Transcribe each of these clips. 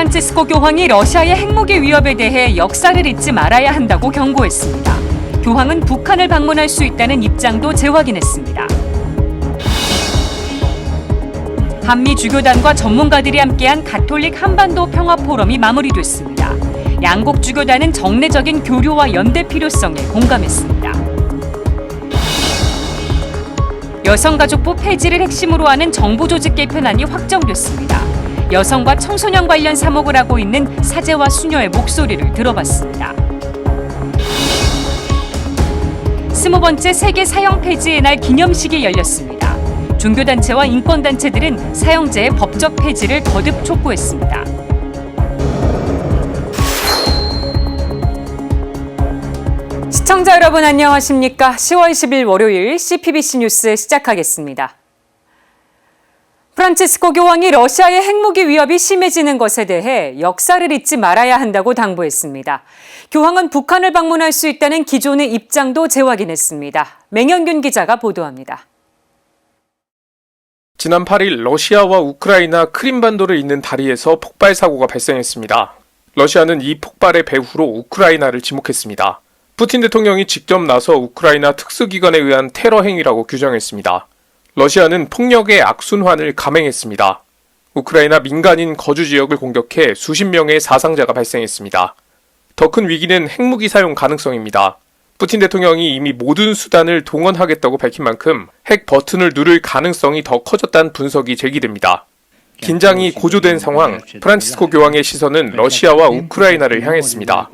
프란치스코 교황이 러시아의 핵무기 위협에 대해 역사를 잊지 말아야 한다고 경고했습니다. 교황은 북한을 방문할 수 있다는 입장도 재확인했습니다. 한미 주교단과 전문가들이 함께한 가톨릭 한반도 평화포럼이 마무리됐습니다. 양국 주교단은 정례적인 교류와 연대 필요성에 공감했습니다. 여성가족부 폐지를 핵심으로 하는 정부 조직 개편안이 확정됐습니다. 여성과 청소년 관련 사목을 하고 있는 사제와 수녀의 목소리를 들어봤습니다. 20번째 세계 사형 폐지의 날 기념식이 열렸습니다. 종교단체와 인권단체들은 사형제의 법적 폐지를 거듭 촉구했습니다. 시청자 여러분 안녕하십니까? 10월 10일 월요일 CPBC 뉴스 시작하겠습니다. 프란치스코 교황이 러시아의 핵무기 위협이 심해지는 것에 대해 역사를 잊지 말아야 한다고 당부했습니다. 교황은 북한을 방문할 수 있다는 기존의 입장도 재확인했습니다. 맹현균 기자가 보도합니다. 지난 8일 러시아와 우크라이나 크림반도를 잇는 다리에서 폭발 사고가 발생했습니다. 러시아는 이 폭발의 배후로 우크라이나를 지목했습니다. 푸틴 대통령이 직접 나서 우크라이나 특수기관에 의한 테러 행위라고 규정했습니다. 러시아는 폭력의 악순환을 감행했습니다. 우크라이나 민간인 거주 지역을 공격해 수십 명의 사상자가 발생했습니다. 더 큰 위기는 핵무기 사용 가능성입니다. 푸틴 대통령이 이미 모든 수단을 동원하겠다고 밝힌 만큼 핵 버튼을 누를 가능성이 더 커졌다는 분석이 제기됩니다. 긴장이 고조된 상황, 프란치스코 교황의 시선은 러시아와 우크라이나를 향했습니다.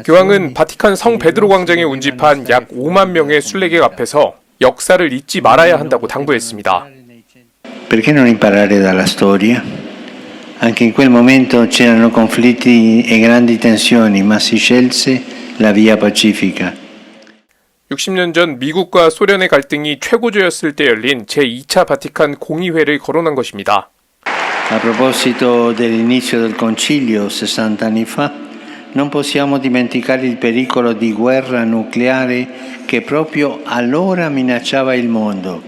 교황은 바티칸 성 베드로 광장에 운집한 약 5만 명의 순례객 앞에서 역사를 잊지 말아야 한다고 당부했습니다. Perché non imparare dalla storia? Anche in quel momento c'erano conflitti e grandi tensioni, ma si scelse la via pacifica. 60년 전 미국과 소련의 갈등이 최고조였을 때 열린 제2차 바티칸 공의회를 거론한 것입니다. A proposito dell'inizio del concilio 60 anni fa, non possiamo dimenticare il pericolo di guerra nucleare che proprio allora minacciava il mondo.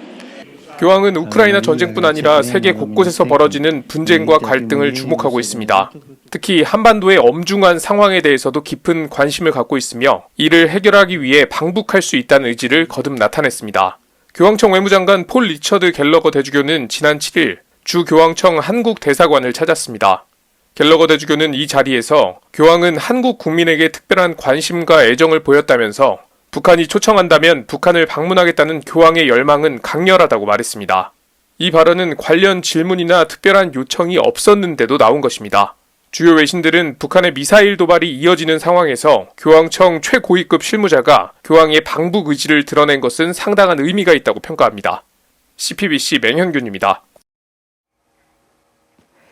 교황은 우크라이나 전쟁뿐 아니라 세계 곳곳에서 벌어지는 분쟁과 갈등을 주목하고 있습니다. 특히 한반도의 엄중한 상황에 대해서도 깊은 관심을 갖고 있으며 이를 해결하기 위해 방북할 수 있다는 의지를 거듭 나타냈습니다. 교황청 외무장관 폴 리처드 갤러거 대주교는 지난 7일 주 교황청 한국 대사관을 찾았습니다. 갤러거 대주교는 이 자리에서 교황은 한국 국민에게 특별한 관심과 애정을 보였다면서 북한이 초청한다면 북한을 방문하겠다는 교황의 열망은 강렬하다고 말했습니다. 이 발언은 관련 질문이나 특별한 요청이 없었는데도 나온 것입니다. 주요 외신들은 북한의 미사일 도발이 이어지는 상황에서 교황청 최고위급 실무자가 교황의 방북 의지를 드러낸 것은 상당한 의미가 있다고 평가합니다. CPBC 맹현균입니다.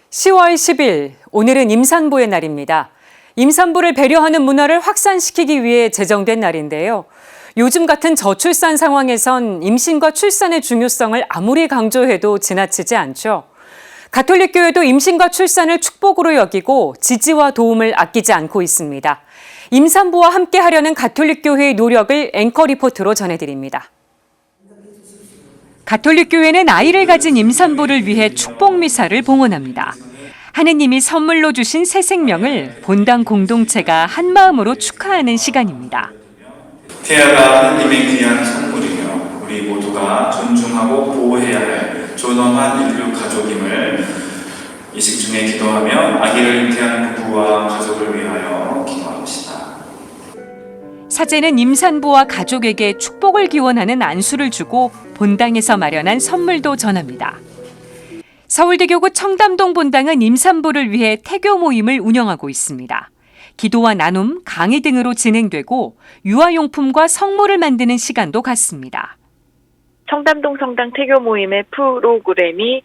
10월 10일, 오늘은 임산부의 날입니다. 임산부를 배려하는 문화를 확산시키기 위해 제정된 날인데요. 요즘 같은 저출산 상황에선 임신과 출산의 중요성을 아무리 강조해도 지나치지 않죠. 가톨릭 교회도 임신과 출산을 축복으로 여기고 지지와 도움을 아끼지 않고 있습니다. 임산부와 함께 하려는 가톨릭 교회의 노력을 앵커 리포트로 전해드립니다. 가톨릭 교회는 아이를 가진 임산부를 위해 축복 미사를 봉헌합니다. 하느님이 선물로 주신 새 생명을 본당 공동체가 한마음으로 축하하는 시간입니다. 태아가 하느님의 귀한 선물이며 우리 모두가 존중하고 보호해야 할 존엄한 인류 가족임을 이 시중에 기도하며 아기를 잉태한 부부와 가족을 위하여 기도합시다. 사제는 임산부와 가족에게 축복을 기원하는 안수를 주고 본당에서 마련한 선물도 전합니다. 서울대교구 청담동 본당은 임산부를 위해 태교 모임을 운영하고 있습니다. 기도와 나눔, 강의 등으로 진행되고 유아용품과 성모를 만드는 시간도 갖습니다. 청담동 성당 태교 모임의 프로그램이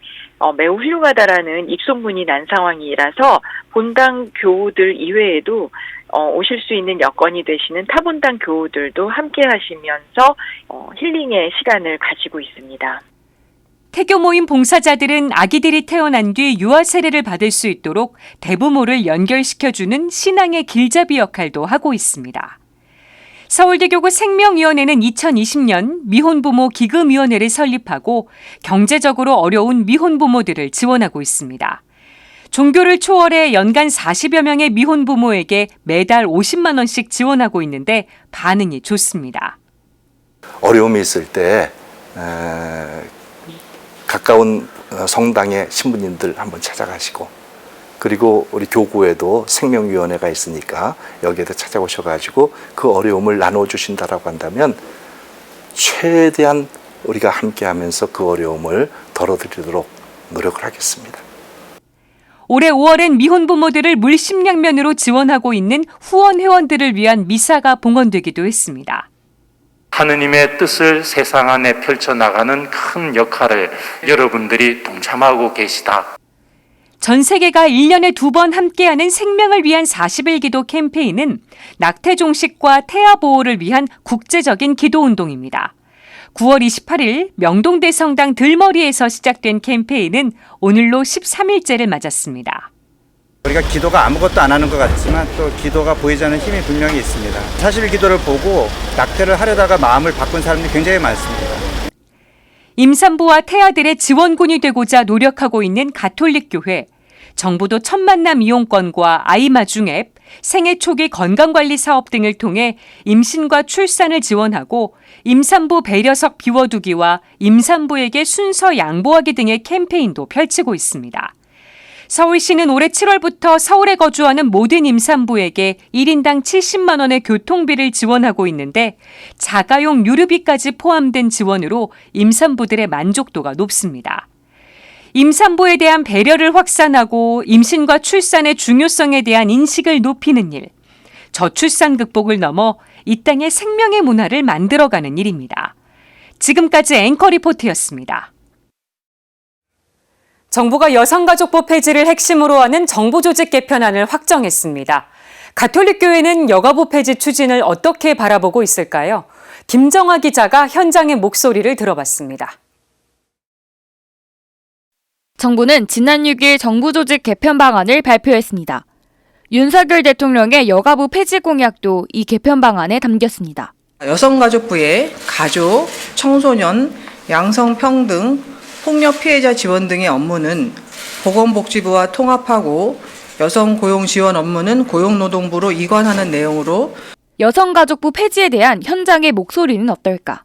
매우 훌륭하다라는 입소문이 난 상황이라서 본당 교우들 이외에도 오실 수 있는 여건이 되시는 타본당 교우들도 함께 하시면서 힐링의 시간을 가지고 있습니다. 태교 모임 봉사자들은 아기들이 태어난 뒤 유아 세례를 받을 수 있도록 대부모를 연결시켜주는 신앙의 길잡이 역할도 하고 있습니다. 서울대교구 생명위원회는 2020년 미혼부모 기금위원회를 설립하고 경제적으로 어려운 미혼부모들을 지원하고 있습니다. 종교를 초월해 연간 40여 명의 미혼 부모에게 매달 50만 원씩 지원하고 있는데 반응이 좋습니다. 어려움이 있을 때 가까운 성당의 신부님들 한번 찾아가시고, 그리고 우리 교구에도 생명위원회가 있으니까 여기에도 찾아오셔가지고 그 어려움을 나눠주신다라고 한다면 최대한 우리가 함께하면서 그 어려움을 덜어드리도록 노력을 하겠습니다. 올해 5월엔 미혼 부모들을 물심양면으로 지원하고 있는 후원 회원들을 위한 미사가 봉헌되기도 했습니다. 하느님의 뜻을 세상 안에 펼쳐나가는 큰 역할을 여러분들이 동참하고 계시다. 전 세계가 1년에 2번 함께하는 생명을 위한 40일 기도 캠페인은 낙태 종식과 태아 보호를 위한 국제적인 기도 운동입니다. 9월 28일 명동대 성당 들머리에서 시작된 캠페인은 오늘로 13일째를 맞았습니다. 우리가 기도가 아무것도 안 하는 것 같지만 또 기도가 보이지 않는 힘이 분명히 있습니다. 사실 기도를 보고 낙태를 하려다가 마음을 바꾼 사람들이 굉장히 많습니다. 임산부와 태아들의 지원군이 되고자 노력하고 있는 가톨릭교회, 정부도 첫 만남 이용권과 아이마중 앱, 생애 초기 건강관리 사업 등을 통해 임신과 출산을 지원하고 임산부 배려석 비워두기와 임산부에게 순서 양보하기 등의 캠페인도 펼치고 있습니다. 서울시는 올해 7월부터 서울에 거주하는 모든 임산부에게 1인당 70만 원의 교통비를 지원하고 있는데 자가용 유류비까지 포함된 지원으로 임산부들의 만족도가 높습니다. 임산부에 대한 배려를 확산하고 임신과 출산의 중요성에 대한 인식을 높이는 일, 저출산 극복을 넘어 이 땅의 생명의 문화를 만들어가는 일입니다. 지금까지 앵커 리포트였습니다. 정부가 여성가족부 폐지를 핵심으로 하는 정부조직 개편안을 확정했습니다. 가톨릭교회는 여가부 폐지 추진을 어떻게 바라보고 있을까요? 김정아 기자가 현장의 목소리를 들어봤습니다. 정부는 지난 6일 정부조직 개편 방안을 발표했습니다. 윤석열 대통령의 여가부 폐지 공약도 이 개편 방안에 담겼습니다. 여성가족부의 가족, 청소년, 양성평등, 폭력 피해자 지원 등의 업무는 보건복지부와 통합하고 여성 고용 지원 업무는 고용노동부로 이관하는 내용으로 여성가족부 폐지에 대한 현장의 목소리는 어떨까?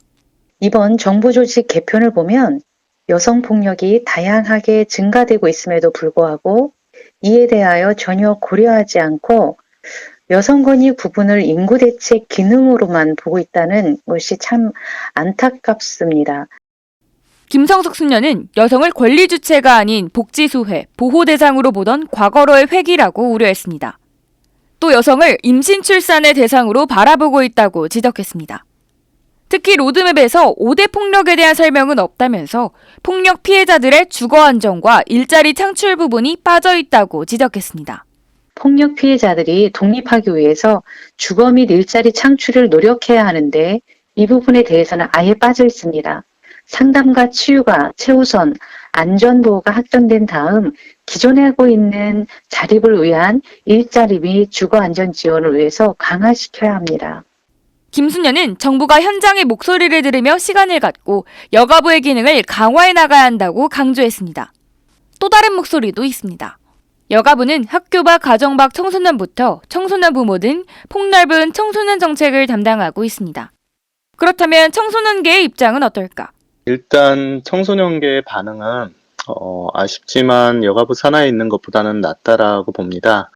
이번 정부조직 개편을 보면 여성폭력이 다양하게 증가되고 있음에도 불구하고 이에 대하여 전혀 고려하지 않고 여성권익 부분을 인구대책 기능으로만 보고 있다는 것이 참 안타깝습니다. 김성숙 수녀는 여성을 권리 주체가 아닌 복지수혜, 보호 대상으로 보던 과거로의 회귀라고 우려했습니다. 또 여성을 임신 출산의 대상으로 바라보고 있다고 지적했습니다. 특히 로드맵에서 5대 폭력에 대한 설명은 없다면서 폭력 피해자들의 주거 안정과 일자리 창출 부분이 빠져 있다고 지적했습니다. 폭력 피해자들이 독립하기 위해서 주거 및 일자리 창출을 노력해야 하는데 이 부분에 대해서는 아예 빠져 있습니다. 상담과 치유가 최우선, 안전보호가 확정된 다음 기존에 하고 있는 자립을 위한 일자리 및 주거 안전 지원을 위해서 강화시켜야 합니다. 김수녀는 정부가 현장의 목소리를 들으며 시간을 갖고 여가부의 기능을 강화해 나가야 한다고 강조했습니다. 또 다른 목소리도 있습니다. 여가부는 학교 밖, 가정 밖 청소년부터 청소년 부모 등 폭넓은 청소년 정책을 담당하고 있습니다. 그렇다면 청소년계의 입장은 어떨까? 일단 청소년계의 반응은 아쉽지만 여가부 산하에 있는 것보다는 낫다라고 봅니다.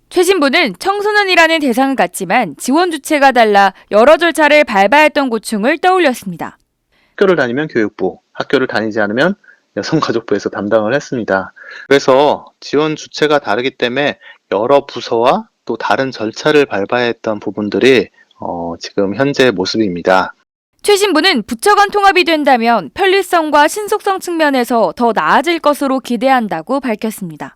최 신부는 청소년이라는 대상을 갖지만 지원 주체가 달라 여러 절차를 밟아야 했던 고충을 떠올렸습니다. 학교를 다니면 교육부, 학교를 다니지 않으면 여성가족부에서 담당을 했습니다. 그래서 지원 주체가 다르기 때문에 여러 부서와 또 다른 절차를 밟아야 했던 부분들이 지금 현재의 모습입니다. 최 신부는 부처 간 통합이 된다면 편리성과 신속성 측면에서 더 나아질 것으로 기대한다고 밝혔습니다.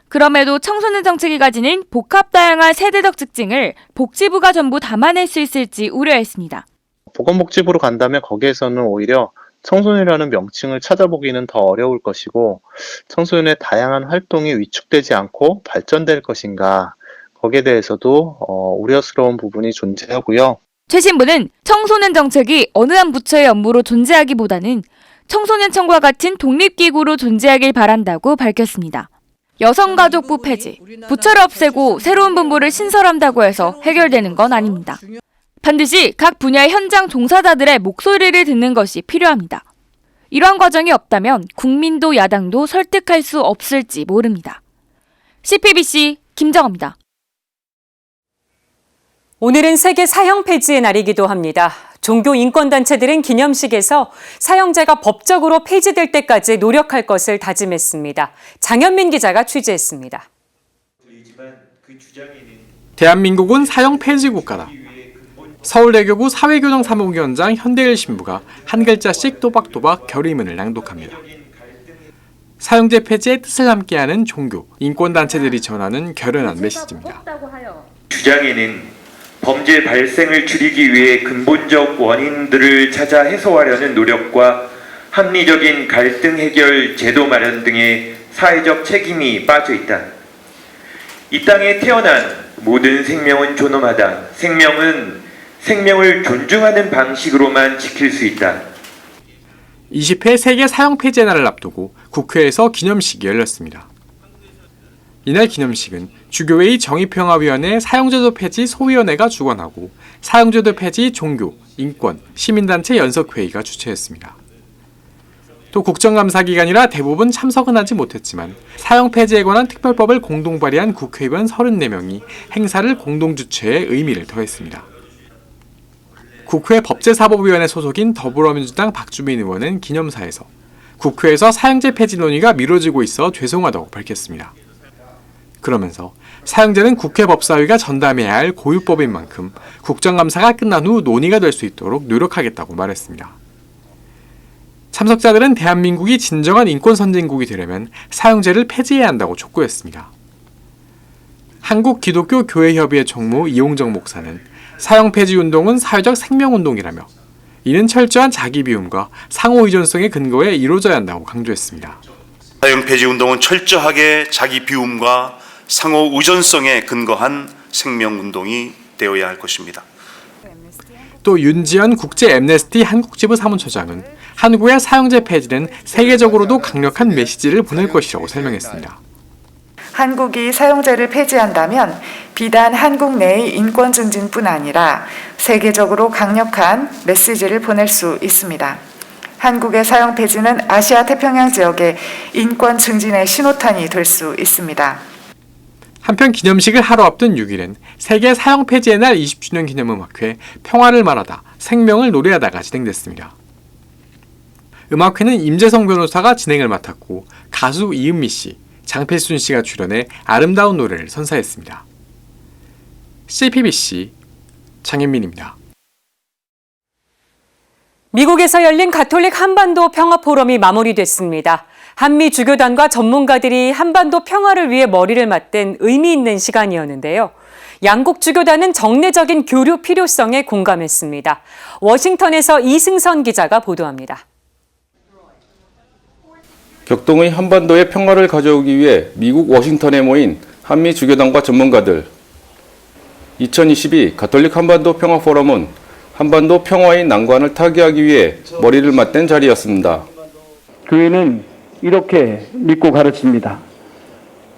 그럼에도 청소년 정책이 가지는 복합 다양한 세대적 특징을 복지부가 전부 담아낼 수 있을지 우려했습니다. 보건복지부로 간다면 거기에서는 오히려 청소년이라는 명칭을 찾아보기는 더 어려울 것이고 청소년의 다양한 활동이 위축되지 않고 발전될 것인가 거기에 대해서도 우려스러운 부분이 존재하고요. 최 신부는 청소년 정책이 어느 한 부처의 업무로 존재하기보다는 청소년청과 같은 독립기구로 존재하길 바란다고 밝혔습니다. 여성가족부 폐지, 부처를 없애고 새로운 분부를 신설한다고 해서 해결되는 건 아닙니다. 반드시 각 분야의 현장 종사자들의 목소리를 듣는 것이 필요합니다. 이러한 과정이 없다면 국민도 야당도 설득할 수 없을지 모릅니다. CPBC 김정아입니다. 오늘은 세계 사형 폐지의 날이기도 합니다. 종교 인권단체들은 기념식에서 사형제가 법적으로 폐지될 때까지 노력할 것을 다짐했습니다. 장현민 기자가 취재했습니다. 대한민국은 사형 폐지 국가다. 서울대교구 사회교정사무위원장 현대일 신부가 한 글자씩 또박또박 결의문을 낭독합니다. 사형제 폐지의 뜻을 함께하는 종교, 인권단체들이 전하는 결연한 메시지입니다. 주장에는 범죄 발생을 줄이기 위해 근본적 원인들을 찾아 해소하려는 노력과 합리적인 갈등 해결 제도 마련 등의 사회적 책임이 빠져 있다. 이 땅에 태어난 모든 생명은 존엄하다. 생명을 존중하는 방식으로만 지킬 수 있다. 20회 세계 사형 폐지의 날을 앞두고 국회에서 기념식이 열렸습니다. 이날 기념식은 주교회의 정의평화위원회 사형제도 폐지 소위원회가 주관하고 사형제도 폐지 종교, 인권, 시민단체 연석회의가 주최했습니다. 또 국정감사기간이라 대부분 참석은 하지 못했지만 사형 폐지에 관한 특별법을 공동 발의한 국회의원 34명이 행사를 공동 주최해 의미를 더했습니다. 국회 법제사법위원회 소속인 더불어민주당 박주민 의원은 기념사에서 국회에서 사형제 폐지 논의가 미뤄지고 있어 죄송하다고 밝혔습니다. 그러면서 사형제는 국회 법사위가 전담해야 할 고유법인 만큼 국정감사가 끝난 후 논의가 될 수 있도록 노력하겠다고 말했습니다. 참석자들은 대한민국이 진정한 인권 선진국이 되려면 사형제를 폐지해야 한다고 촉구했습니다. 한국기독교교회협의회 총무 이용정 목사는 사형 폐지 운동은 사회적 생명운동이라며 이는 철저한 자기 비움과 상호 의존성의 근거에 이루어져야 한다고 강조했습니다. 사형 폐지 운동은 철저하게 자기 비움과 상호 의존성에 근거한 생명운동이 되어야 할 것입니다. 또 윤지연 국제 엠네스티 한국지부 사무처장은 한국의 사형제 폐지는 세계적으로도 강력한 메시지를 보낼 것이라고 설명했습니다. 한국이 사형제를 폐지한다면 비단 한국 내의 인권 증진뿐 아니라 세계적으로 강력한 메시지를 보낼 수 있습니다. 한국의 사형 폐지는 아시아 태평양 지역의 인권 증진의 신호탄이 될 수 있습니다. 한편 기념식을 하루 앞둔 6일엔 세계 사형 폐지의 날 20주년 기념음악회 평화를 말하다 생명을 노래하다가 진행됐습니다. 음악회는 임재성 변호사가 진행을 맡았고 가수 이은미 씨, 장필순 씨가 출연해 아름다운 노래를 선사했습니다. CPBC 장현민입니다. 미국에서 열린 가톨릭 한반도 평화포럼이 마무리됐습니다. 한미 주교단과 전문가들이 한반도 평화를 위해 머리를 맞댄 의미 있는 시간이었는데요. 양국 주교단은 정례적인 교류 필요성에 공감했습니다. 워싱턴에서 이승선 기자가 보도합니다. 격동의 한반도의 평화를 가져오기 위해 미국 워싱턴에 모인 한미 주교단과 전문가들. 2022 가톨릭 한반도 평화 포럼은 한반도 평화의 난관을 타개하기 위해 머리를 맞댄 자리였습니다. 교회는 이렇게 믿고 가르칩니다.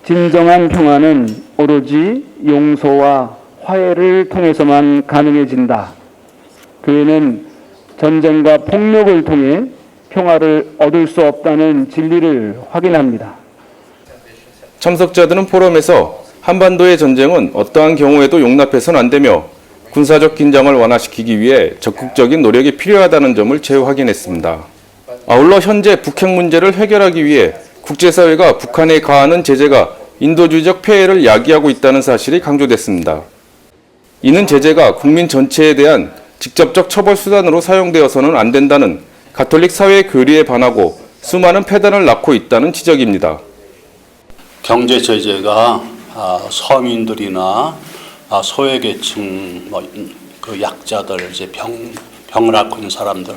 진정한 평화는 오로지 용서와 화해를 통해서만 가능해진다. 교회는 전쟁과 폭력을 통해 평화를 얻을 수 없다는 진리를 확인합니다. 참석자들은 포럼에서 한반도의 전쟁은 어떠한 경우에도 용납해서는 안 되며 군사적 긴장을 완화시키기 위해 적극적인 노력이 필요하다는 점을 재확인했습니다. 아울러 현재 북핵 문제를 해결하기 위해 국제사회가 북한에 가하는 제재가 인도주의적 폐해를 야기하고 있다는 사실이 강조됐습니다. 이는 제재가 국민 전체에 대한 직접적 처벌 수단으로 사용되어서는 안 된다는 가톨릭 사회의 교리에 반하고 수많은 폐단을 낳고 있다는 지적입니다. 경제 제재가 서민들이나 소외계층, 그 약자들, 이제 병을 앓고 있는 사람들,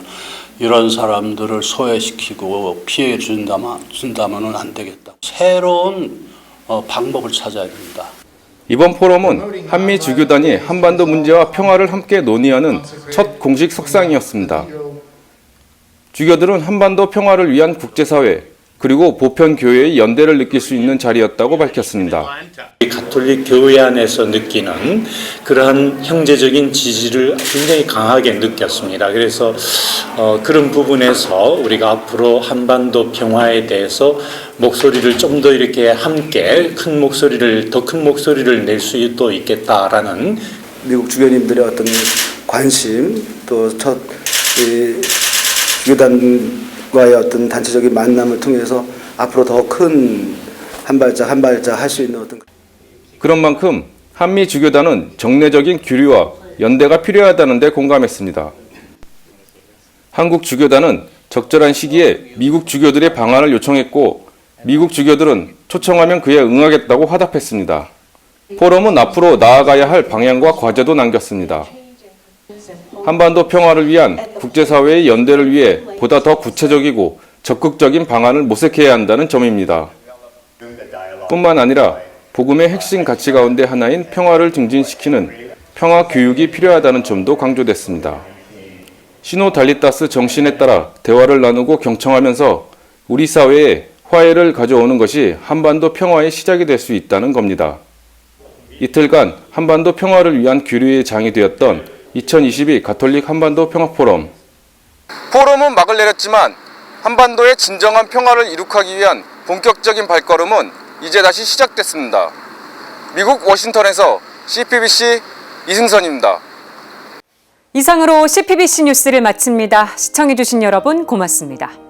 이런 사람들을 소외시키고 피해 준다면은 안 되겠다. 새로운 방법을 찾아야 됩니다. 이번 포럼은 한미 주교단이 한반도 문제와 평화를 함께 논의하는 첫 공식 석상이었습니다. 주교들은 한반도 평화를 위한 국제사회, 그리고 보편 교회의 연대를 느낄 수 있는 자리였다고 밝혔습니다. 가톨릭 교회 안에서 느끼는 그러한 형제적인 지지를 굉장히 강하게 느꼈습니다. 그래서 그런 부분에서 우리가 앞으로 한반도 평화에 대해서 목소리를 좀 더 이렇게 함께 더 큰 목소리를 낼 수도 있겠다라는 미국 주교님들의 어떤 관심, 또 첫 주교단과의 어떤 단체적인 만남을 통해서 앞으로 더 큰 한 발짝 할 수 있는 어떤 그런 만큼 한미 주교단은 정례적인 규류와 연대가 필요하다는 데 공감했습니다. 한국 주교단은 적절한 시기에 미국 주교들의 방안을 요청했고 미국 주교들은 초청하면 그에 응하겠다고 화답했습니다. 포럼은 앞으로 나아가야 할 방향과 과제도 남겼습니다. 한반도 평화를 위한 국제사회의 연대를 위해 보다 더 구체적이고 적극적인 방안을 모색해야 한다는 점입니다. 뿐만 아니라 복음의 핵심 가치 가운데 하나인 평화를 증진시키는 평화 교육이 필요하다는 점도 강조됐습니다. 시노달리타스 정신에 따라 대화를 나누고 경청하면서 우리 사회에 화해를 가져오는 것이 한반도 평화의 시작이 될 수 있다는 겁니다. 이틀간 한반도 평화를 위한 규류의 장이 되었던 2022 가톨릭 한반도 평화 포럼. 포럼은 막을 내렸지만 한반도의 진정한 평화를 이룩하기 위한 본격적인 발걸음은 이제 다시 시작됐습니다. 미국 워싱턴에서 CPBC 이승선입니다. 이상으로 CPBC 뉴스를 마칩니다. 시청해주신 여러분 고맙습니다.